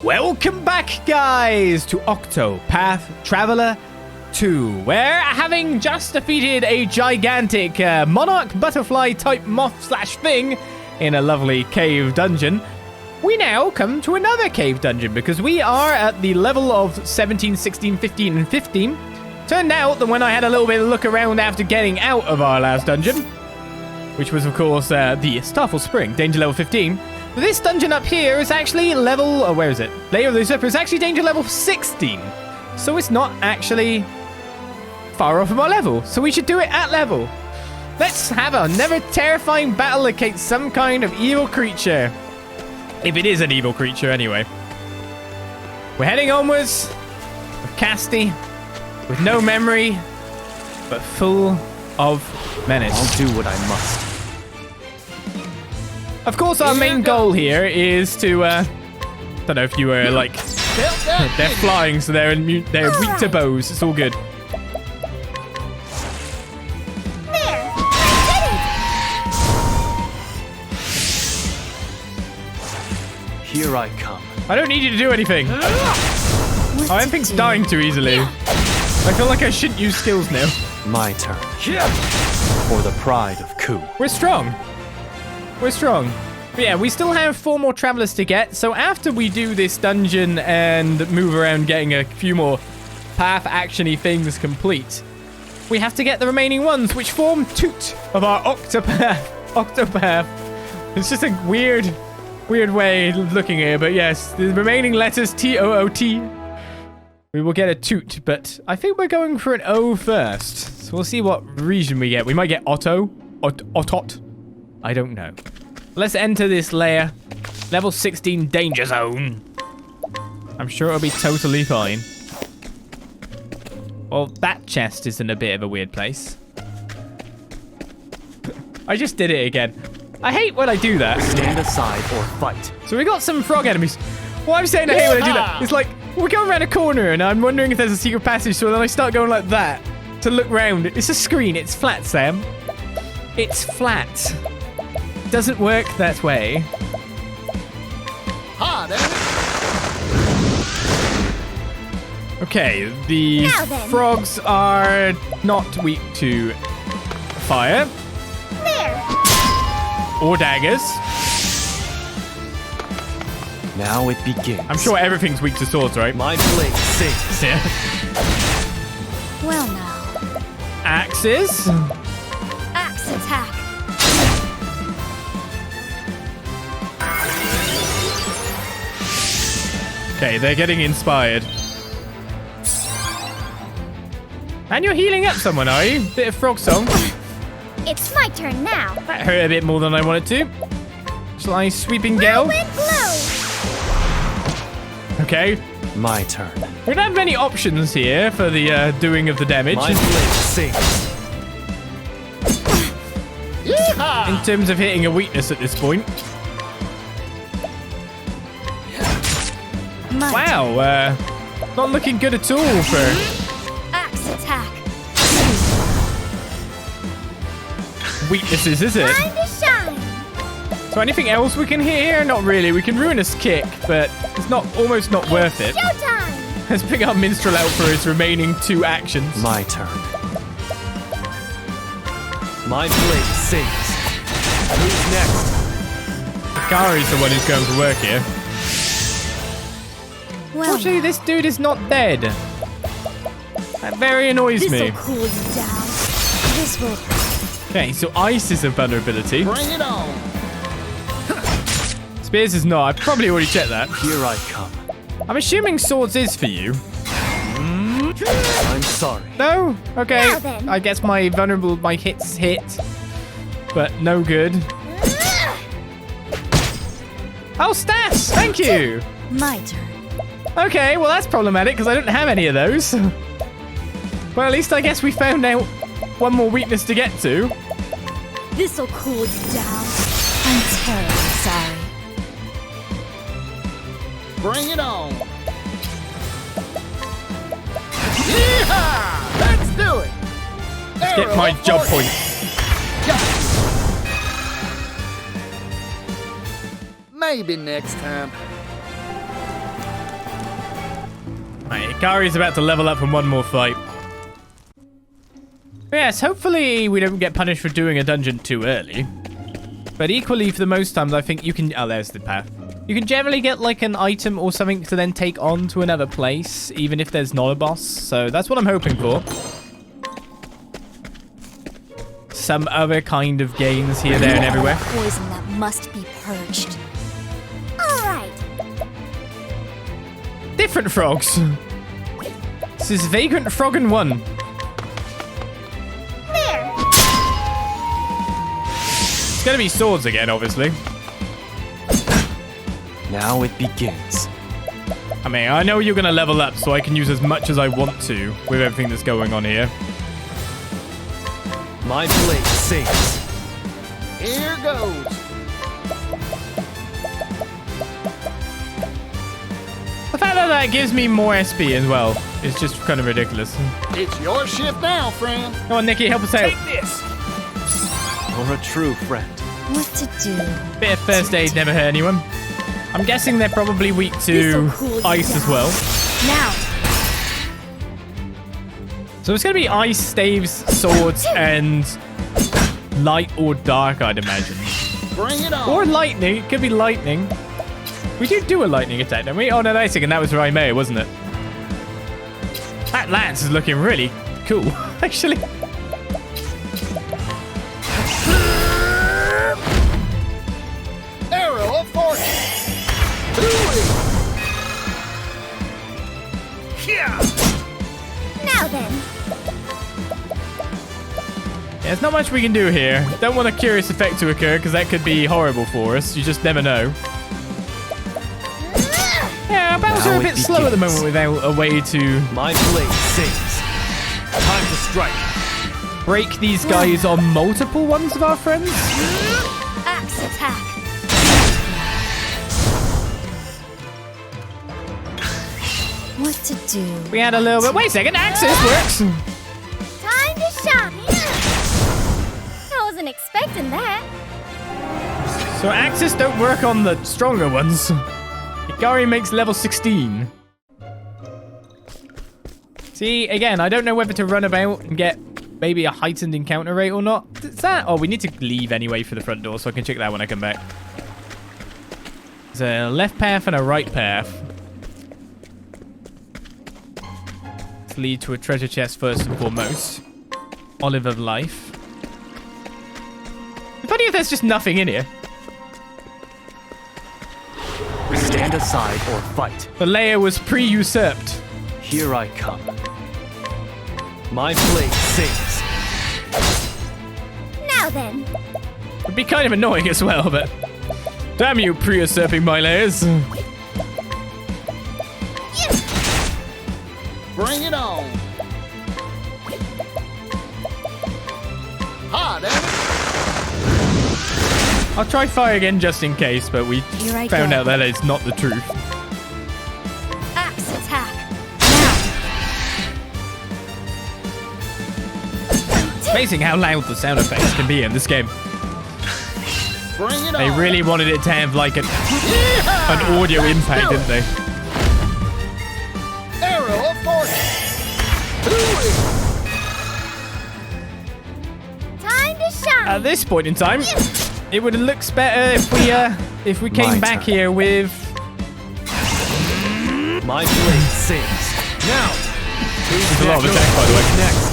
Welcome back, guys, to Octopath Traveler 2, where, having just defeated a gigantic monarch butterfly type moth/thing in a lovely cave dungeon, we now come to another cave dungeon because we are at the level of 17, 16, 15, and 15. Turned out that when I had a little bit of a look around after getting out of our last dungeon, which was, of course, the Starfall Spring, danger level 15, this dungeon up here is actually level... where is it? Lair of the Usurper is actually danger level 16. So it's not actually far off of our level. So we should do it at level. Let's have another terrifying battle against some kind of evil creature. If it is an evil creature, anyway. We're heading onwards with Casti, with no memory, but full of menace. I'll do what I must. Of course, our main goal here is to, don't know if you were like, they're flying, so they're weak to bows. It's all good. There, I did it! Here I come. I don't need you to do anything. Oh, everything's dying too easily. I feel like I shouldn't use skills now. My turn. For the pride of Ku. We're strong. We're strong. But yeah, we still have 4 more travelers to get. So after we do this dungeon and move around getting a few more path action-y things complete, we have to get the remaining ones, which form Toot of our Octopath. Octopath. It's just a weird way of looking here. But yes, the remaining letters T-O-O-T. We will get a Toot, but I think we're going for an O first. So we'll see what region we get. We might get Otto. Otot. I don't know. Let's enter this lair. Level 16 danger zone. I'm sure it'll be totally fine. Well, that chest is in a bit of a weird place. I just did it again. I hate when I do that. Stand aside or fight. So we got some frog enemies. What I'm saying I hate when I do that. It's like, we're going around a corner and I'm wondering if there's a secret passage, so then I start going like that to look round. It's a screen. It's flat, Sam. It's flat. Doesn't work that way. Okay, the frogs are not weak to fire. There. Or daggers. Now it begins. I'm sure everything's weak to swords, right? My blade sings. Yeah. Well now. Axes. Axe attack. Okay, they're getting inspired. And you're healing up someone, are you? Bit of frog song. It's my turn now. That hurt a bit more than I wanted to. Shall I sweeping gale? Whirlwind blow. Okay. My turn. We don't have many options here for the doing of the damage. My blade sings. In terms of hitting a weakness at this point. Wow, not looking good at all for... Axe attack. weaknesses, is it? Time to shine. So anything else we can hit here? Not really. We can ruinous kick, but it's almost not worth it. Showtime. Let's pick up Minstrel out for his remaining 2 actions. My turn. My blade sings. Who's next? Kari's the one who's going to work here. Well, Actually, this dude is not dead. That very annoys me. this'll cool you down. This will. Okay, so ice is a vulnerability. Bring it on. Spears is not. I probably already checked that. Here I come. I'm assuming swords is for you. I'm sorry. No? Okay. Now then. I guess my hits hit. But no good. Oh, stats! Thank you! My turn. Okay, well that's problematic because I don't have any of those. Well, at least I guess we found out one more weakness to get to. This'll cool you down. I'm terribly sorry. Bring it on. Yeehaw! Let's do it. Let's get my job point. Maybe next time. Right, Hikari's about to level up from one more fight. Yes, hopefully we don't get punished for doing a dungeon too early. But equally, for the most times, I think you can... Oh, there's the path. You can generally get, like, an item or something to then take on to another place, even if there's not a boss. So that's what I'm hoping for. Some other kind of gains here, there, and everywhere. Poison that must be purged. All right. Different frogs. This is Vagrant Frog and 1. There. It's gonna be swords again, obviously. Now it begins. I mean, I know you're gonna level up, so I can use as much as I want to with everything that's going on here. My blade sings. Here goes. The fact that that gives me more SP as well is just kind of ridiculous. It's your shift now, friend. Come on, Nikki, help us out. This. You're a true friend. What to do? Bit of first aid never hurt anyone. I'm guessing they're probably weak to This'll cool you ice as down. well. Now. So it's going to be ice, staves, swords, and light or dark, I'd imagine. Bring it on. Or lightning. It could be lightning. We do a lightning attack, don't we? Oh, no, that's and that was Raimei, wasn't it? That lance is looking really cool, actually. Arrow of fortune. Do it. Yeah. Now then. Yeah, there's not much we can do here. Don't want a curious effect to occur, because that could be horrible for us. You just never know. Yeah, our battles are a bit slow at the moment without a way to My blade sings. Time to strike. break these guys on multiple ones of our friends. Axe attack. What to do? We had a little bit. Wait a second, Axis works. Time to shine. I wasn't expecting that. So Axis don't work on the stronger ones. Hikari makes level 16. See, again, I don't know whether to run about and get maybe a heightened encounter rate or not. Is that? Oh, we need to leave anyway for the front door, so I can check that when I come back. There's a left path and a right path. Let's lead to a treasure chest first and foremost. Olive of Life. Funny if there's just nothing in here. Stand aside or fight. The layer was pre-usurped. Here I come. My blade sings. Now then. Would be kind of annoying as well, but... Damn you, pre-usurping my layers. Bring it on. Hot, ain't it? I'll try fire again just in case, but we Here I found go. out that it's not the truth. Axe attack. It's amazing how loud the sound effects can be in this game. Bring it They on. really wanted it to have like an audio impact, didn't they? Arrow of fortune. Do it. Time to shine. At this point in time, it would have looked better if we came My back turn. here with... My blade sings. Now. There's a lot of attack, by the way. Next.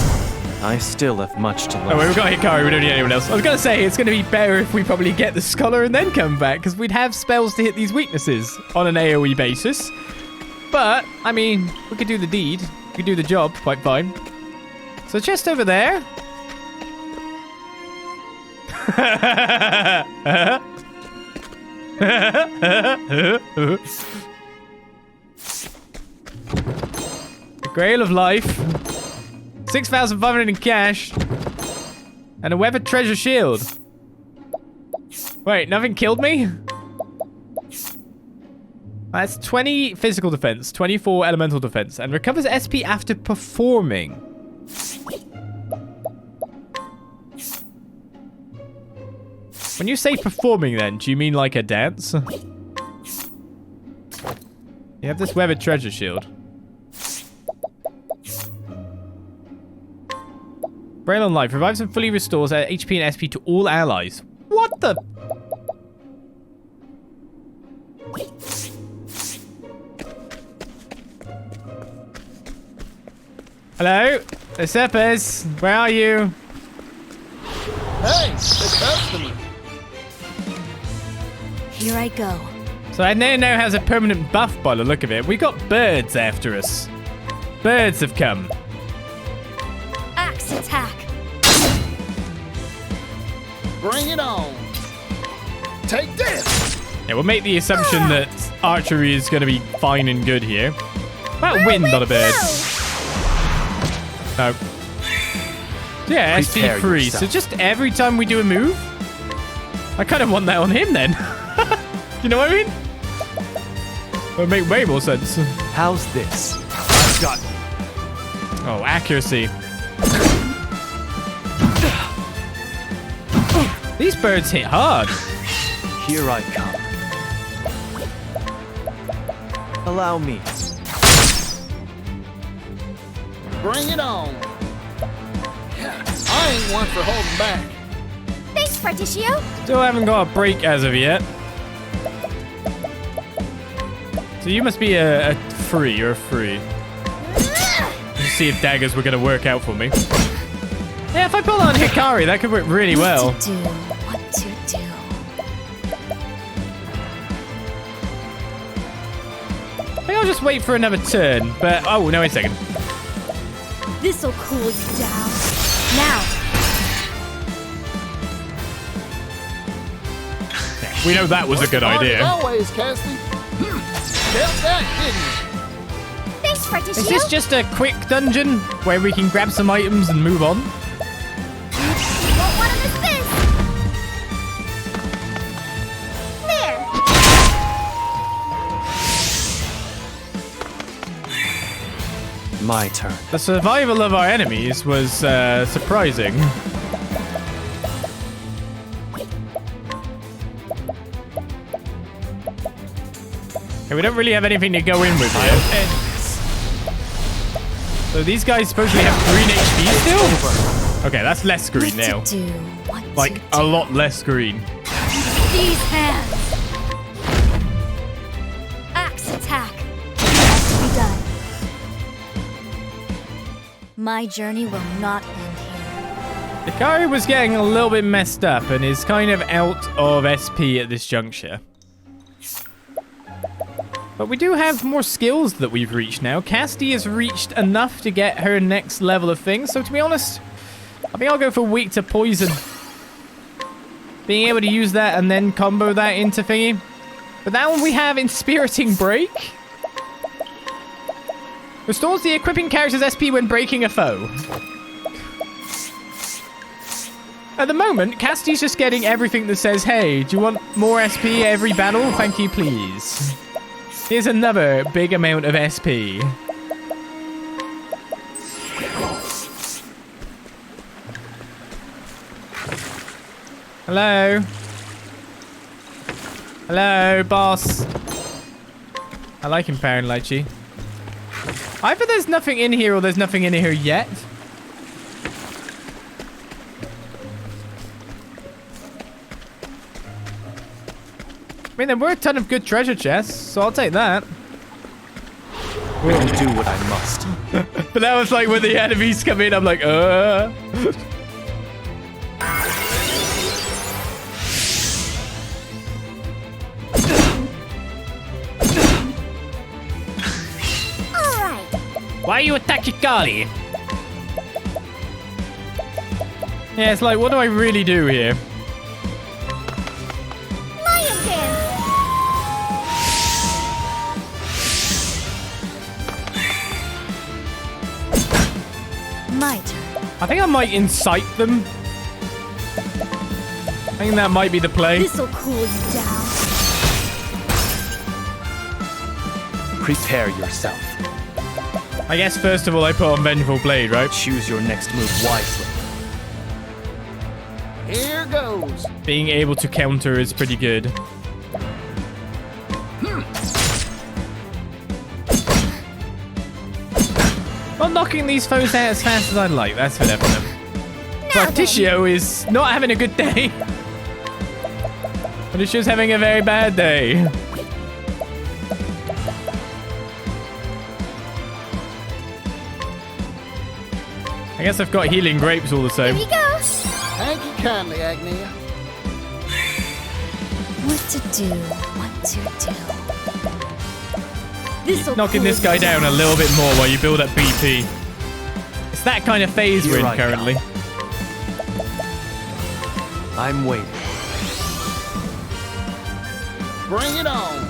I still have much to learn. Oh, wait, we've got Hikari, we don't need anyone else. I was going to say, it's going to be better if we probably get the Scholar and then come back, because we'd have spells to hit these weaknesses on an AoE basis. But, I mean, we could do the deed. We could do the job quite fine. So just over there. The Grail of Life. 6,500 in cash. And a weathered treasure shield. Wait, nothing killed me? That's 20 physical defense, 24 elemental defense, and recovers SP after performing. When you say performing then, do you mean like a dance? You have this weathered treasure shield. Braille on life. Revives and fully restores HP and SP to all allies. What the? Hello? Usurpers, where are you? Hey, it's customer. Here I go. So I now has a permanent buff by the look of it. We got birds after us. Birds have come. Axe attack. Bring it on. Take this. Yeah, we'll make the assumption that archery is going to be fine and good here. About wind on a bird. No. Yeah, SP free. So just every time we do a move, I kind of want that on him then. You know what I mean? That would make way more sense. How's this? I've got... Oh, accuracy. These birds hit hard. Here I come. Allow me. Bring it on. I ain't one for holding back. Thanks, Particio. Still haven't got a break as of yet. So you must be a free. You're a free. Let's see if daggers were going to work out for me. Yeah, if I pull on Hikari, that could work really well. What to do? What to do? I think I'll just wait for another turn. But, oh, no, wait a second. This'll cool you down. Now. We know that was a good idea. As always, Cassie. Felt that, didn't you? Thanks, Particio. Is this just a quick dungeon where we can grab some items and move on? You won't want to miss this. There. My turn. The survival of our enemies was surprising. Okay, we don't really have anything to go in with here. So these guys supposedly have green HP still? Okay, that's less green now. What to do? What Like, to a do? lot less green. These hands. Axe attack. Has to be done. My journey will not end here. Hikari was getting a little bit messed up and is kind of out of SP at this juncture. But we do have more skills that we've reached now. Cassidy has reached enough to get her next level of things. So to be honest, I think I'll go for weak to poison. Being able to use that and then combo that into thingy. But that one we have Inspiriting Break. Restores the equipping character's SP when breaking a foe. At the moment, Cassidy's just getting everything that says, hey, do you want more SP every battle? Thank you, please. Here's another big amount of SP. Hello? Hello, boss. I like empowering Lychee. Either there's nothing in here or there's nothing in here yet. I mean, there were a ton of good treasure chests, so I'll take that. I will do what I must. But that was like when the enemies come in, I'm like, Why you attack Hikari? Yeah, it's like, what do I really do here? Lion dance. My turn. I think I might incite them. I think that might be the play. This'll cool you down. Prepare yourself. I guess first of all I put on Vengeful Blade, right? Choose your next move wisely. Here goes. Being able to counter is pretty good. Not knocking these foes out as fast as I'd like, that's for definite. Barticio is not having a good day. Barticio's having a very bad day. I guess I've got healing grapes all the same. Here you go. Thank you kindly, Agnia. What to do? What to do? This'll Knocking this guy down a little bit more while you build up BP. It's that kind of phase we're in currently. I'm waiting. Bring it on.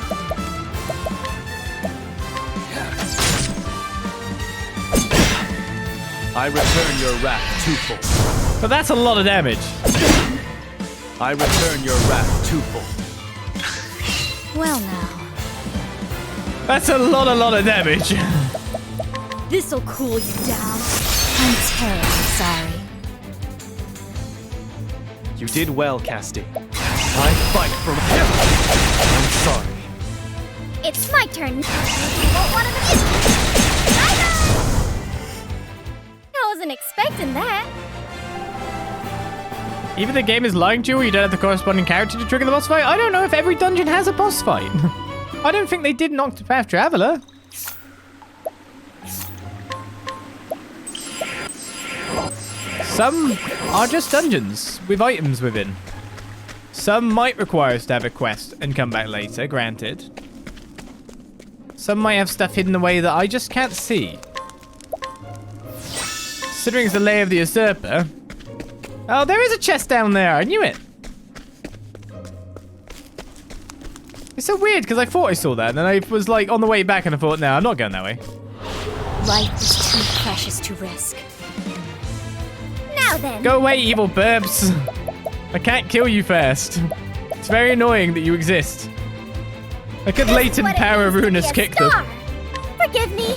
I return your wrath twofold. But that's a lot of damage. I return your wrath twofold. Well now. That's a lot of damage. This'll cool you down. I'm terribly sorry. You did well, Casti. I fight for him. I'm sorry. It's my turn. You won't want to miss. I wasn't expecting that. Either the game is lying to you or you don't have the corresponding character to trigger the boss fight. I don't know if every dungeon has a boss fight. I don't think they did in Octopath Traveler. Some are just dungeons with items within. Some might require us to have a quest and come back later, granted. Some might have stuff hidden away that I just can't see. Considering it's the Lair of the Usurper. Oh, there is a chest down there. I knew it. It's so weird because I thought I saw that and then I was like on the way back and I thought, no, I'm not going that way. Life is too precious to risk. Now then. Go away, evil burbs. I can't kill you first. It's very annoying that you exist. I could latent power ruinous kick them. Forgive me.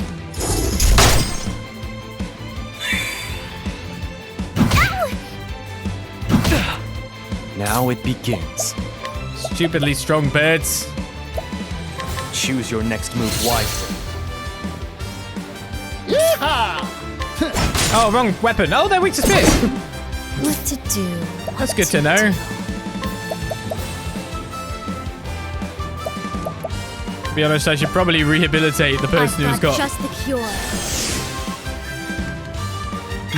Now it begins. Stupidly strong birds. Choose your next move wisely. Yeehaw! Oh, wrong weapon. Oh, they're weak to spears. What to do? That's good to know. To be honest, I should probably rehabilitate the person who's got just the cure.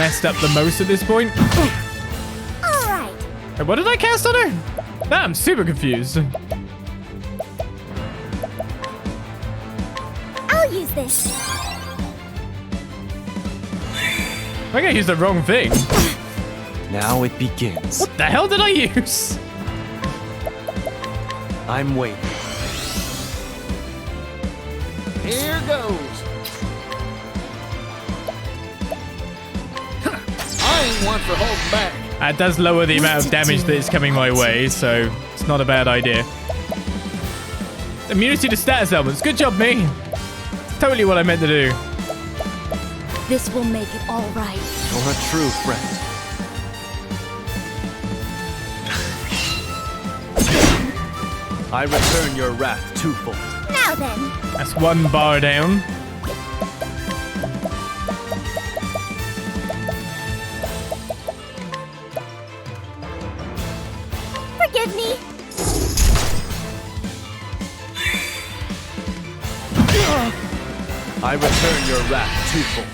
messed up the most at this point. All right. Hey, what did I cast on her? Nah, I'm super confused. I'll use this. I think I used the wrong thing. Now it begins. What the hell did I use? I'm waiting. Here goes. I ain't one for holding back. That does lower the amount of damage that is coming my way, so it's not a bad idea. Immunity to status elements. Good job, me. It's totally what I meant to do. This will make it all right. You're a true friend. I return your wrath twofold. Now then. That's one bar down. Forgive me. I return your wrath twofold.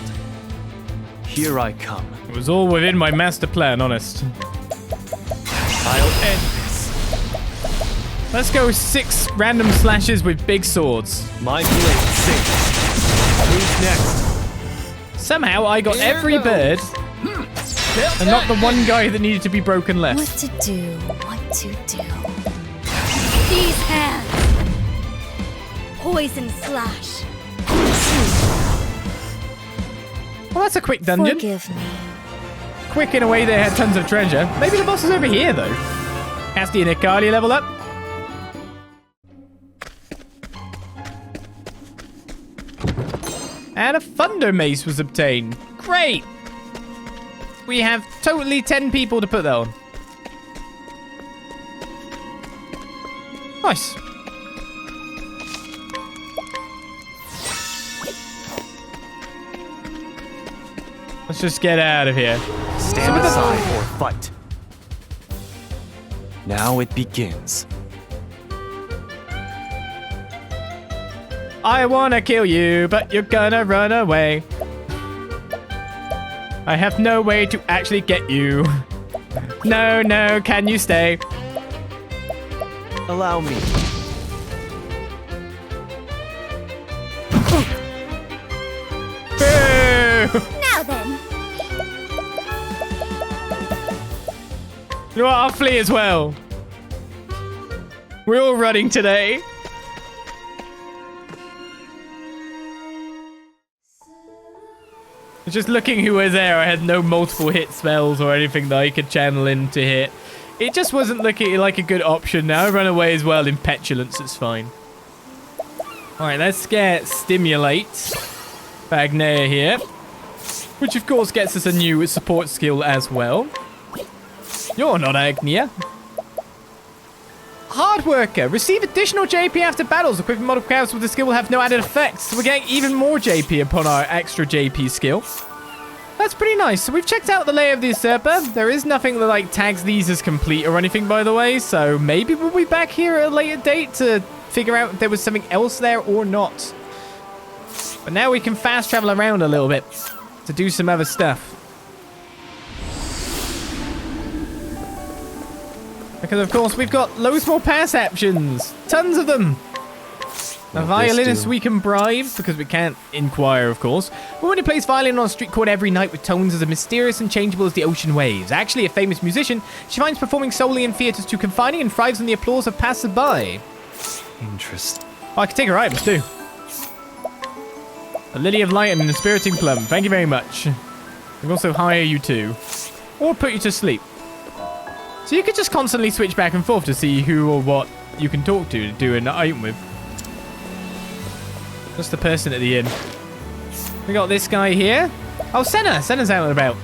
Here I come. It was all within my master plan, honest. I'll end this. Let's go 6 random slashes with big swords. My blade sings. Who's next? Somehow I got Here every goes. bird and not the one guy that needed to be broken left. What to do? What to do? These hands. Poison slash. Well, that's a quick dungeon. Forgive me. Quick in a way they had tons of treasure. Maybe the boss is over here, though. Casti and Ikalia level up. And a thunder mace was obtained. Great! We have totally 10 people to put that on. Nice. Let's just get out of here. Stand aside or fight. Now it begins. I wanna kill you, but you're gonna run away. I have no way to actually get you. No, no, can you stay? Allow me. Boo! Now then. You know what? I'll flee as well. We're all running today. Just looking who was there, I had no multiple hit spells or anything that I could channel in to hit. It just wasn't looking like a good option. Now I run away as well in petulance, it's fine. Alright, let's get Stimulate. Bagnea here. Which of course gets us a new support skill as well. You're not Agnia. Hard Worker. Receive additional JP after battles. Equipping model crowds with the skill will have no added effects. So we're getting even more JP upon our extra JP skill. That's pretty nice. So we've checked out the Lair of the Usurper. There is nothing that like tags these as complete or anything, by the way. So maybe we'll be back here at a later date to figure out if there was something else there or not. But now we can fast travel around a little bit to do some other stuff. Because, of course, we've got loads more perceptions. Tons of them. A violinist we can bribe, because we can't inquire, of course. A woman who plays violin on a street corner every night with tones as mysterious and changeable as the ocean waves. Actually, a famous musician, she finds performing solely in theatres too confining and thrives on the applause of passers-by. Interesting. Oh, I can take her items, too. A Lily of Light and an Inspiriting Plum. Thank you very much. I can also hire you, too. Or put you to sleep. So you could just constantly switch back and forth to see who or what you can talk to do an item with. Just the person at the inn. We got this guy here. Oh, Senna. Senna's out and about.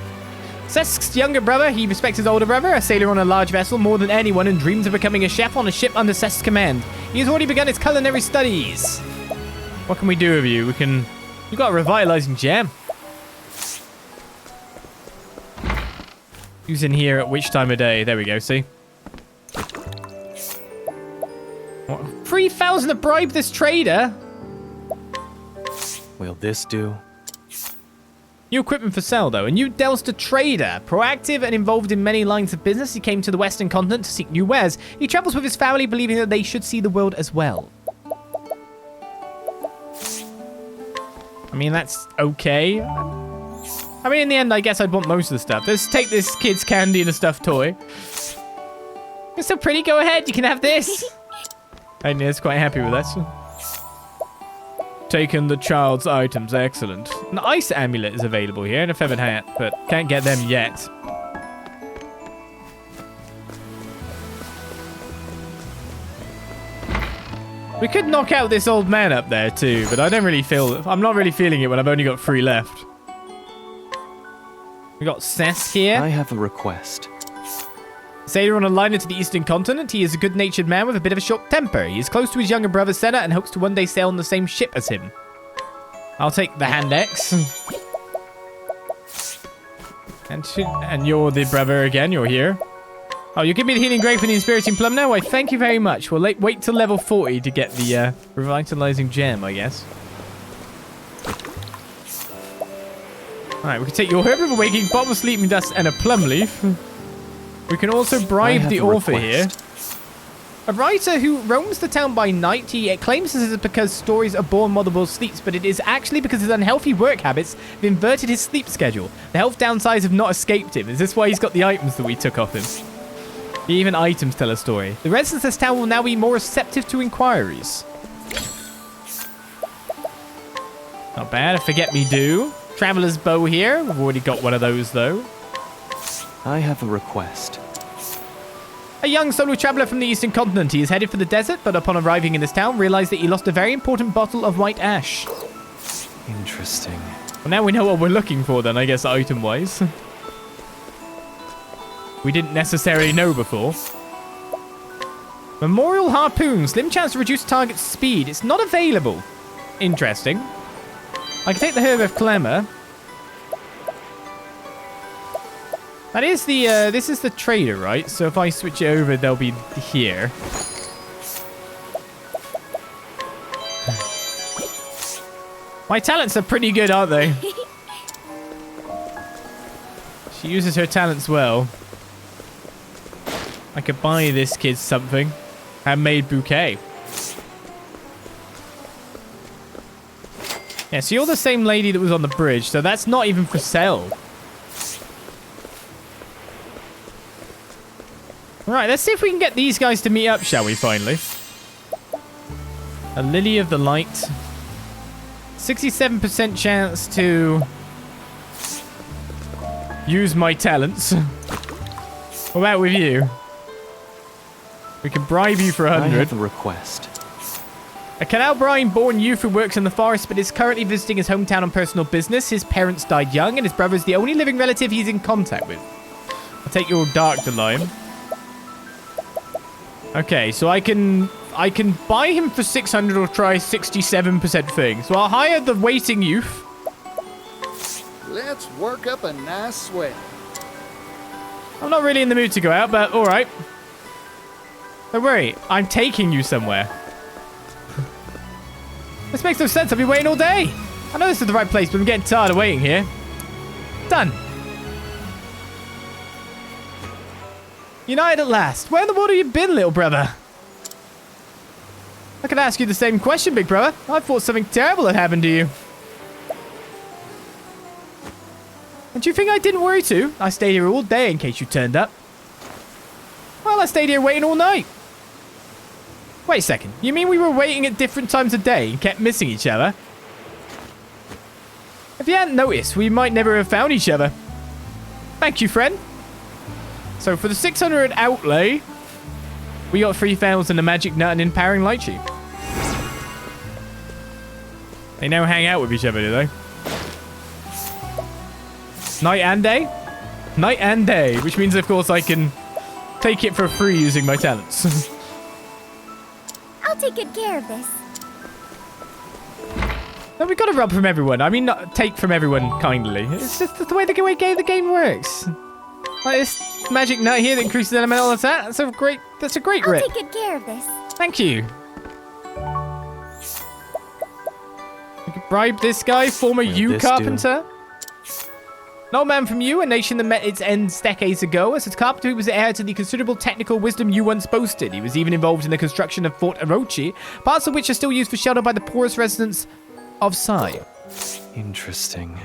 Sesk's younger brother. He respects his older brother, a sailor on a large vessel more than anyone, and dreams of becoming a chef on a ship under Sesk's command. He has already begun his culinary studies. What can we do with you? You got a revitalizing gem. Who's in here at which time of day? There we go, see? What? 3,000 to bribe this trader? Will this do? New equipment for sale, though. A new Delster trader. Proactive and involved in many lines of business, he came to the Western continent to seek new wares. He travels with his family, believing that they should see the world as well. I mean, that's okay. I mean, in the end, I guess I'd want most of the stuff. Let's take this kid's candy and a stuffed toy. It's so pretty. Go ahead. You can have this. Agnia's quite happy with that. Taken the child's items. Excellent. An ice amulet is available here and a feathered hat, but can't get them yet. We could knock out this old man up there too, but I don't really feel... I'm not really feeling it when I've only got 3 left. We got Cess here. I have a request. Sailor on a liner to the eastern continent. He is a good-natured man with a bit of a short temper. He is close to his younger brother Senna and hopes to one day sail on the same ship as him. I'll take the hand X. And you're the brother again. You're here. Oh, you give me the healing grape and the inspiriting plum now? Why, thank you very much. We'll wait till level 40 to get the revitalizing gem, I guess. Alright, we can take your herb of awakening, bottle of sleeping dust, and a plum leaf. We can also bribe the author here. A writer who roams the town by night. He claims this is because stories are born multiple sleeps, but it is actually because his unhealthy work habits have inverted his sleep schedule. The health downsides have not escaped him. Is this why he's got the items that we took off him? Even items tell a story. The residents of this town will now be more receptive to inquiries. Not bad. A forget-me-do. Traveler's bow here. We've already got one of those, though. I have a request. A young solo traveler from the eastern continent. He is headed for the desert, but upon arriving in this town, realized that he lost a very important bottle of white ash. Interesting. Well, now we know what we're looking for, then, I guess, item-wise. We didn't necessarily know before. Memorial Harpoon. Slim chance to reduce target speed. It's not available. Interesting. I can take the Herb of Clemmer. That is the, this is the trader, right? So if I switch it over, they'll be here. My talents are pretty good, aren't they? She uses her talents well. I could buy this kid something. Handmade bouquet. Yeah, so you're the same lady that was on the bridge, so that's not even for sale. Right, let's see if we can get these guys to meet up, shall we, finally? A Lily of the Light. 67% chance to use my talents. What about with you? We can bribe you for 100. I have a request. A Canalbrine-born youth who works in the forest but is currently visiting his hometown on personal business. His parents died young and his brother is the only living relative he's in contact with. I'll take your Dark Line. Okay, so I can buy him for 600 or try 67% thing. So I'll hire the waiting youth. Let's work up a nice sweat. I'm not really in the mood to go out, but all right. Don't worry, I'm taking you somewhere. This makes no sense. I've been waiting all day. I know this is the right place, but I'm getting tired of waiting here. Done. United at last. Where in the world have you been, little brother? I could ask you the same question, big brother. I thought something terrible had happened to you. And do you think I didn't worry too? I stayed here all day in case you turned up. Well, I stayed here waiting all night. Wait a second. You mean we were waiting at different times of day and kept missing each other? If you hadn't noticed, we might never have found each other. Thank you, friend. So for the 600 outlay, we got 3,000 a magic nut and empowering light sheet. They now hang out with each other, do they? Night and day? Night and day, which means, of course, I can take it for free using my talents. I'll take good care of this. No, we've got to rob from everyone. I mean, not take from everyone kindly. It's just the way the game works. Like this magic nut here that increases elemental attack. That's a great I'll rip. take good care of this. Thank you. We could bribe this guy, former yew carpenter. An old man from Yew, a nation that met its ends decades ago. As a carpenter, he was the heir to the considerable technical wisdom Yew once boasted. He was even involved in the construction of Fort Orochi, parts of which are still used for shelter by the poorest residents of Sai. Interesting.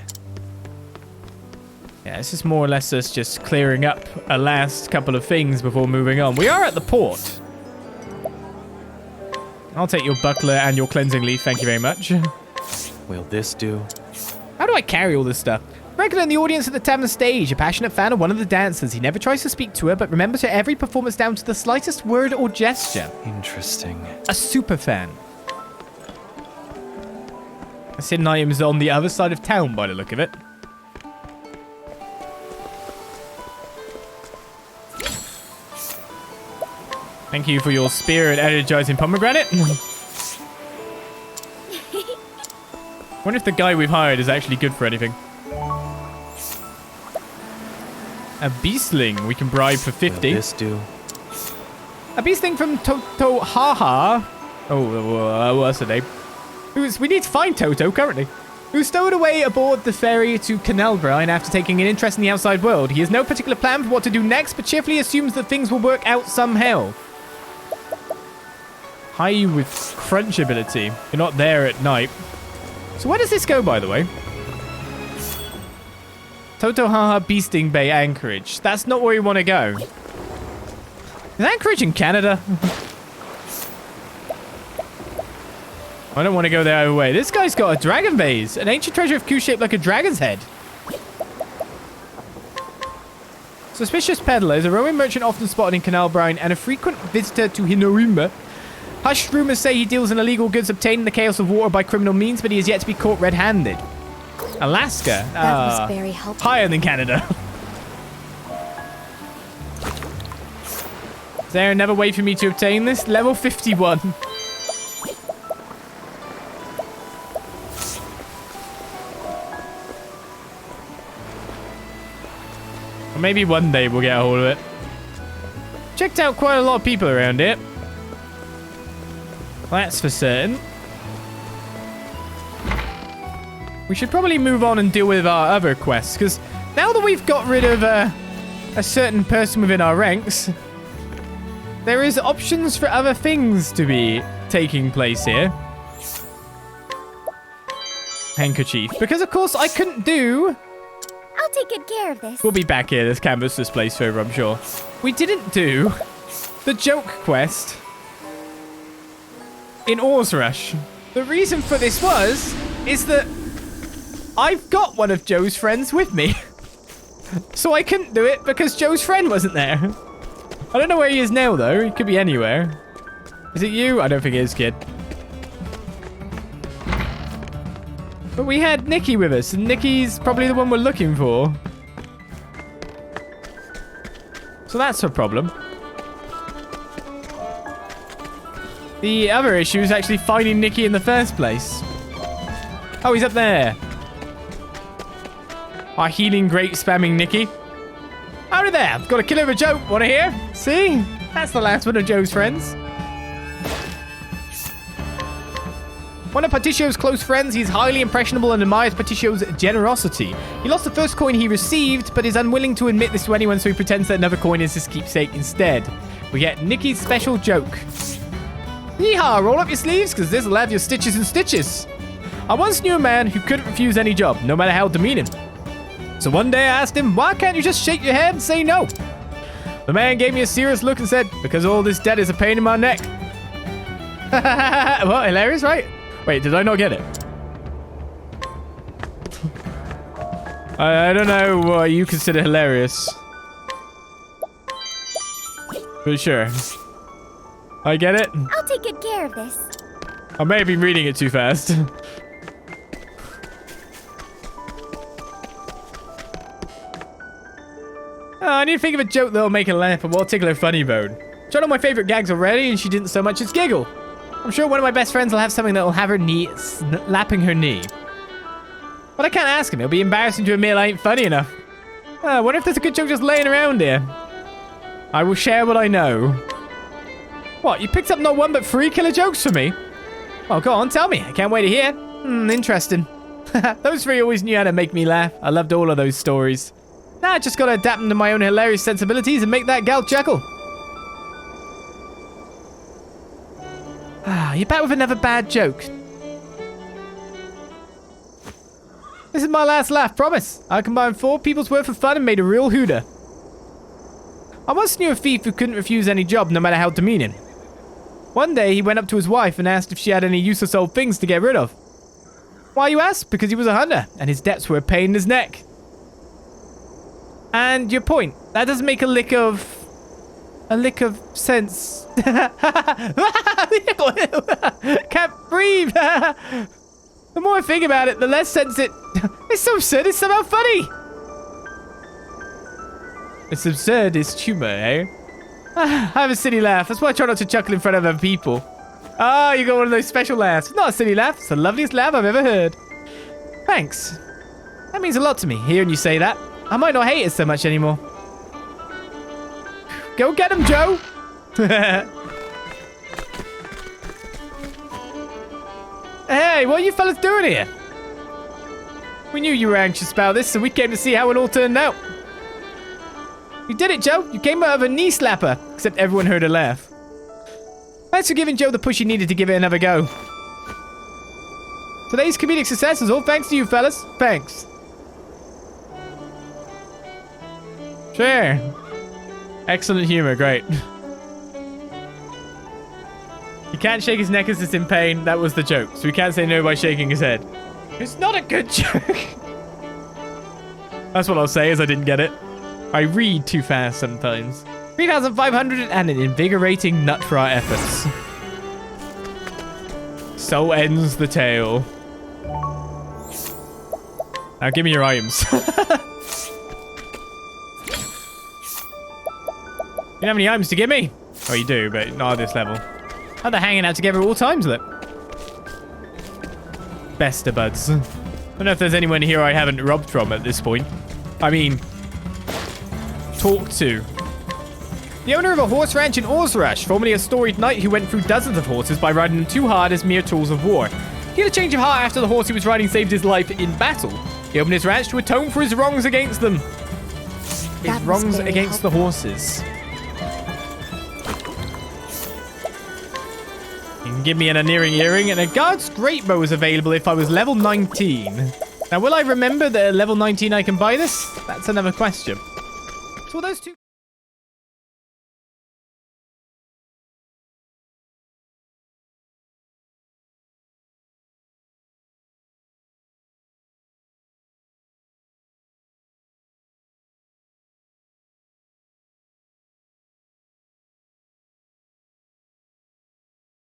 Yeah, this is more or less us just clearing up a last couple of things before moving on. We are at the port. I'll take your buckler and your cleansing leaf, thank you very much. Will this do? How do I carry all this stuff? Regular in the audience at the tavern stage, a passionate fan of one of the dancers. He never tries to speak to her, but remembers her every performance down to the slightest word or gesture. Interesting. A super fan. This hidden item is on the other side of town by the look of it. Thank you for your spirit energizing pomegranate. Wonder if the guy we've hired is actually good for anything. A beastling we can bribe for 50. Will this do? A beastling from Toto Haha. Oh, what's her name? We need to find Toto currently. Who stowed away aboard the ferry to Canalbrine after taking an interest in the outside world. He has no particular plan for what to do next, but cheerfully assumes that things will work out somehow. High with crunch ability. You're not there at night. So where does this go, by the way? Totohaha Beasting Bay Anchorage. That's not where we want to go. Is Anchorage in Canada? I don't want to go there either way. This guy's got a dragon vase. An ancient treasure of Q shaped like a dragon's head. Suspicious peddler is a Roman merchant often spotted in Canalbrine and a frequent visitor to Hinorima. Hushed rumors say he deals in illegal goods obtained in the chaos of war by criminal means, but he has yet to be caught red-handed. Alaska. That was very helpful. Higher than Canada. Is there another way for me to obtain this? Level 51. Or maybe one day we'll get a hold of it. Checked out quite a lot of people around here. That's for certain. We should probably move on and deal with our other quests, because now that we've got rid of a certain person within our ranks, there is options for other things to be taking place here. Handkerchief. Because, of course, I couldn't do... I'll take good care of this. We'll be back here. This canvas this place further, I'm sure. We didn't do the joke quest in Oars Rush. The reason for this is that I've got one of Joe's friends with me. So I couldn't do it because Joe's friend wasn't there. I don't know where he is now, though. He could be anywhere. Is it you? I don't think it is, kid. But we had Nikki with us, and Nikki's probably the one we're looking for. So that's a problem. The other issue is actually finding Nikki in the first place. Oh, he's up there. Our healing great spamming Nikki. Howdy there. I've got a killer of a joke. Want to hear? See? That's the last one of Joe's friends. One of Paticio's close friends, he's highly impressionable and admires Paticio's generosity. He lost the first coin he received, but is unwilling to admit this to anyone, so he pretends that another coin is his keepsake instead. We get Nikki's special joke. Yeehaw, roll up your sleeves, because this'll have your stitches and stitches. I once knew a man who couldn't refuse any job, no matter how demeaning. So one day I asked him, why can't you just shake your head and say no? The man gave me a serious look and said, because all this debt is a pain in my neck. Well, hilarious, right? Wait, did I not get it? I don't know what you consider hilarious. But sure. I get it. I'll take good care of this. I may have been reading it too fast. I need to think of a joke that'll make her laugh and will tickle her funny bone. Tried all my favorite gags already and she didn't so much as giggle. I'm sure one of my best friends will have something that'll have her knee lapping her knee. But I can't ask him. It'll be embarrassing to admit I ain't funny enough. I wonder if there's a good joke just laying around here. I will share what I know. What, you picked up not one but 3 killer jokes for me? Well, go on, tell me. I can't wait to hear. Interesting. Those 3 always knew how to make me laugh. I loved all of those stories. Now I just gotta adapt them to my own hilarious sensibilities and make that gal chuckle. You're back with another bad joke. This is my last laugh, promise. I combined 4 people's worth of fun and made a real hooter. I once knew a thief who couldn't refuse any job, no matter how demeaning. One day, he went up to his wife and asked if she had any useless old things to get rid of. Why, you ask? Because he was a hunter, and his debts were a pain in his neck. And your point, that doesn't make a lick of sense. Can't breathe. The more I think about it, the less sense it... It's so absurd, it's somehow funny. It's absurd, it's humor, eh? I have a silly laugh. That's why I try not to chuckle in front of other people. Oh, you got one of those special laughs. Not a silly laugh. It's the loveliest laugh I've ever heard. Thanks. That means a lot to me, hearing you say that. I might not hate it so much anymore. Go get him, Joe! Hey, what are you fellas doing here? We knew you were anxious about this, so we came to see how it all turned out. You did it, Joe. You came out of a knee slapper. Except everyone heard a laugh. Thanks for giving Joe the push he needed to give it another go. Today's comedic success is all thanks to you, fellas. Thanks. Sure. Excellent humor, great. He can't shake his neck as it's in pain. That was the joke. So we can't say no by shaking his head. It's not a good joke. That's what I'll say, as I didn't get it. I read too fast sometimes. 3,500 and an invigorating nut for our efforts. So ends the tale. Now give me your items. You don't have any items to give me? Oh, you do, but not at this level. Oh, they're hanging out together at all times, look. Bester buds. I don't know if there's anyone here I haven't robbed from at this point. I mean, talk to. The owner of a horse ranch in Orzrush, formerly a storied knight who went through dozens of horses by riding them too hard as mere tools of war. He had a change of heart after the horse he was riding saved his life in battle. He opened his ranch to atone for his wrongs against them. His wrongs against the horses. You can give me an Annearing Earring, and a Guard's Greatbow is available if I was level 19. Now, will I remember that at level 19 I can buy this? That's another question. So those two...